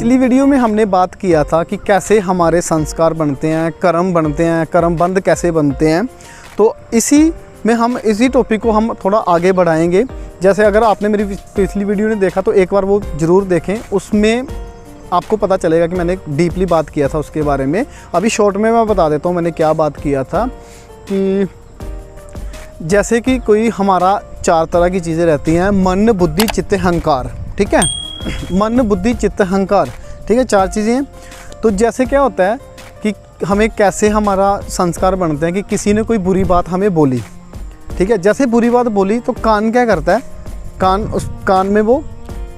पिछली वीडियो में हमने बात किया था कि कैसे हमारे संस्कार बनते हैं, कर्म बनते हैं, कर्मबंध कैसे बनते हैं। तो इसी टॉपिक को हम थोड़ा आगे बढ़ाएंगे। जैसे अगर आपने मेरी पिछली वीडियो नहीं देखा तो एक बार वो ज़रूर देखें, उसमें आपको पता चलेगा कि मैंने डीपली बात किया था उसके बारे में। अभी शॉर्ट में मैं बता देता हूँ मैंने क्या बात किया था। कि जैसे कि कोई हमारा 4 तरह की चीज़ें रहती हैं, मन, बुद्धि, चित्त, अहंकार। ठीक है, मन, बुद्धि, चित्त, अहंकार, ठीक है, 4 चीज़ें हैं। तो जैसे क्या होता है कि हमें कैसे हमारा संस्कार बनते हैं कि किसी ने कोई बुरी बात हमें बोली, ठीक है, जैसे बुरी बात बोली तो कान क्या करता है, उस कान में वो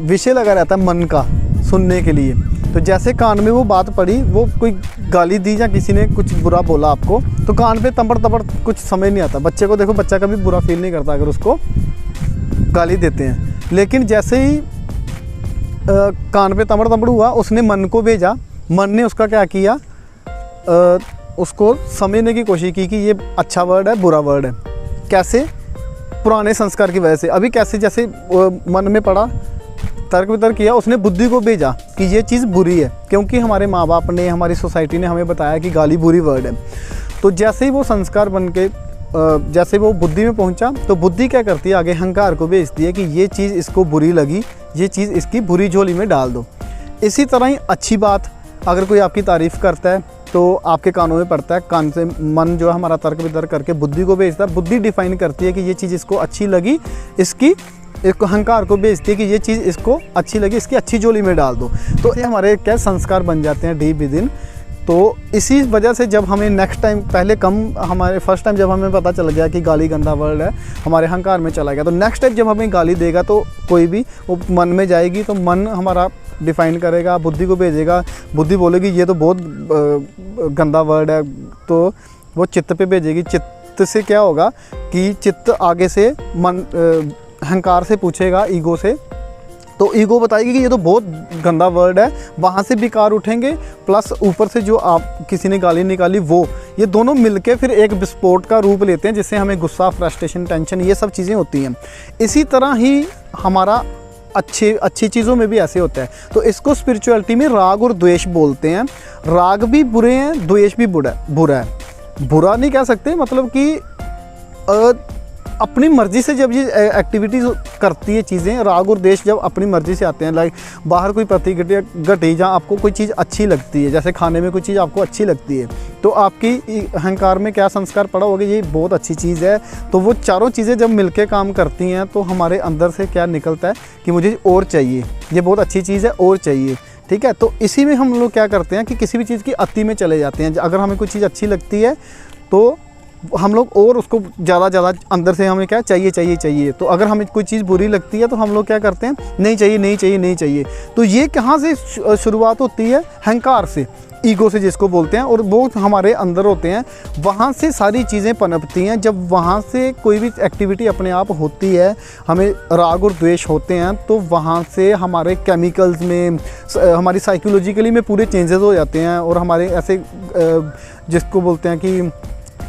विषय लगा रहता है मन का सुनने के लिए। तो जैसे कान में वो बात पड़ी, वो कोई गाली दी या किसी ने कुछ बुरा बोला आपको, तो कान पे तंबड़ तंबड़ कुछ समझ नहीं आता। बच्चे को देखो, बच्चा कभी बुरा फील नहीं करता अगर उसको गाली देते हैं। लेकिन जैसे ही कान पे तंबड़ तंबड़ हुआ, उसने मन को भेजा, मन ने उसका क्या किया, उसको समझने की कोशिश की कि ये अच्छा वर्ड है, बुरा वर्ड है। कैसे? पुराने संस्कार की वजह से। अभी कैसे, जैसे मन में पड़ा, तर्क वितर्क किया, उसने बुद्धि को भेजा कि ये चीज़ बुरी है, क्योंकि हमारे माँ बाप ने, हमारी सोसाइटी ने हमें बताया कि गाली बुरी वर्ड है। तो जैसे ही वो संस्कार बन के जैसे वो बुद्धि में पहुंचा, तो बुद्धि क्या करती है, आगे अहंकार को भेजती है कि ये चीज़ इसको बुरी लगी, ये चीज़ इसकी बुरी झोली में डाल दो। इसी तरह ही अच्छी बात, अगर कोई आपकी तारीफ़ करता है तो आपके कानों में पड़ता है, कान से मन जो है हमारा तर्क वितर्क करके बुद्धि को भेजता है। बुद्धि डिफाइन करती है कि ये चीज़ इसको अच्छी लगी, इसको अहंकार को भेजती है कि ये चीज़ इसको अच्छी लगी, इसकी अच्छी झोली में डाल दो। तो ये हमारे क्या संस्कार बन जाते हैं डे बाय दिन। तो इसी वजह से जब हमें नेक्स्ट टाइम, पहले हमारे फर्स्ट टाइम जब हमें पता चल गया कि गाली गंदा वर्ड है, हमारे अहंकार में चला गया, तो नेक्स्ट टाइम जब हमें गाली देगा तो कोई भी, वो मन में जाएगी तो मन हमारा डिफाइन करेगा, बुद्धि को भेजेगा, बुद्धि बोलेगी ये तो बहुत गंदा वर्ड है, तो वो चित्त पे भेजेगी। चित्त से क्या होगा कि चित्त आगे से अहंकार से पूछेगा, ईगो से, तो ईगो बताएगी कि ये तो बहुत गंदा वर्ड है, वहाँ से विकार उठेंगे, प्लस ऊपर से जो आप किसी ने गाली निकाली वो, ये दोनों मिलके फिर एक विस्फोट का रूप लेते हैं, जिससे हमें गुस्सा, फ्रस्ट्रेशन, टेंशन, ये सब चीज़ें होती हैं। इसी तरह ही हमारा अच्छी चीज़ों में भी ऐसे होता है। तो इसको स्पिरिचुअलिटी में राग और द्वेष बोलते हैं। राग भी बुरे हैं, द्वेष भी बुरा है। बुरा नहीं कह सकते, मतलब कि अपनी मर्ज़ी से जब ये एक्टिविटीज़ करती है चीज़ें, राग और द्वेष जब अपनी मर्ज़ी से आते हैं, लाइक बाहर कोई प्रतिक्रिया घटी, जहाँ आपको कोई चीज़ अच्छी लगती है, जैसे खाने में कोई चीज़ आपको अच्छी लगती है, तो आपकी अहंकार में क्या संस्कार पड़ा होगा, ये बहुत अच्छी चीज़ है। तो वो चारों चीज़ें जब मिलके काम करती हैं तो हमारे अंदर से क्या निकलता है कि मुझे और चाहिए, ये बहुत अच्छी चीज़ है, और चाहिए। ठीक है, तो इसी में हम लोग क्या करते हैं कि किसी भी चीज़ की अति में चले जाते हैं। अगर हमें कोई चीज़ अच्छी लगती है तो हम लोग और उसको ज़्यादा अंदर से हमें क्या चाहिए। तो अगर हमें कोई चीज़ बुरी लगती है तो हम लोग क्या करते हैं, नहीं चाहिए। तो ये कहाँ से शुरुआत होती है? अहंकार से, ईगो से जिसको बोलते हैं, और वो हमारे अंदर होते हैं, वहाँ से सारी चीज़ें पनपती हैं। जब वहाँ से कोई भी एक्टिविटी अपने आप होती है, हमें राग और द्वेष होते हैं, तो वहाँ से हमारे केमिकल्स में, हमारी साइकोलॉजिकली में पूरे चेंजेस हो जाते हैं, और हमारे ऐसे जिसको बोलते हैं कि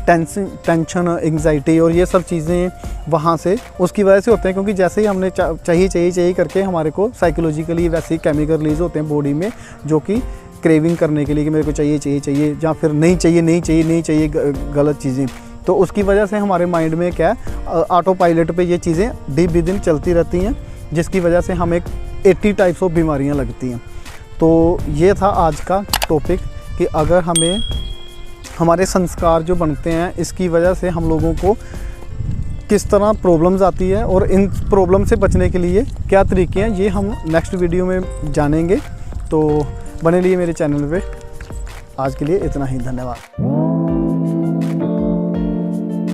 टेंशन, एंग्जाइटी, और ये सब चीज़ें वहाँ से उसकी वजह से होते हैं, क्योंकि जैसे ही हमने चाहिए करके हमारे को साइकोलॉजिकली वैसे ही केमिकल रिलीज होते हैं बॉडी में, जो कि क्रेविंग करने के लिए कि मेरे को चाहिए, या फिर नहीं चाहिए गलत चीज़ें। तो उसकी वजह से हमारे माइंड में क्या है, ऑटो पायलट पे ये चीज़ें डे बाय दिन चलती रहती हैं, जिसकी वजह से हमें 80 टाइप्स ऑफ बीमारियाँ लगती हैं। तो ये था आज का टॉपिक कि अगर हमें हमारे संस्कार जो बनते हैं, इसकी वजह से हम लोगों को किस तरह प्रॉब्लम्स आती है, और इन प्रॉब्लम से बचने के लिए क्या तरीके हैं, ये हम नेक्स्ट वीडियो में जानेंगे। तो बने रहिए मेरे चैनल पे। आज के लिए इतना ही, धन्यवाद।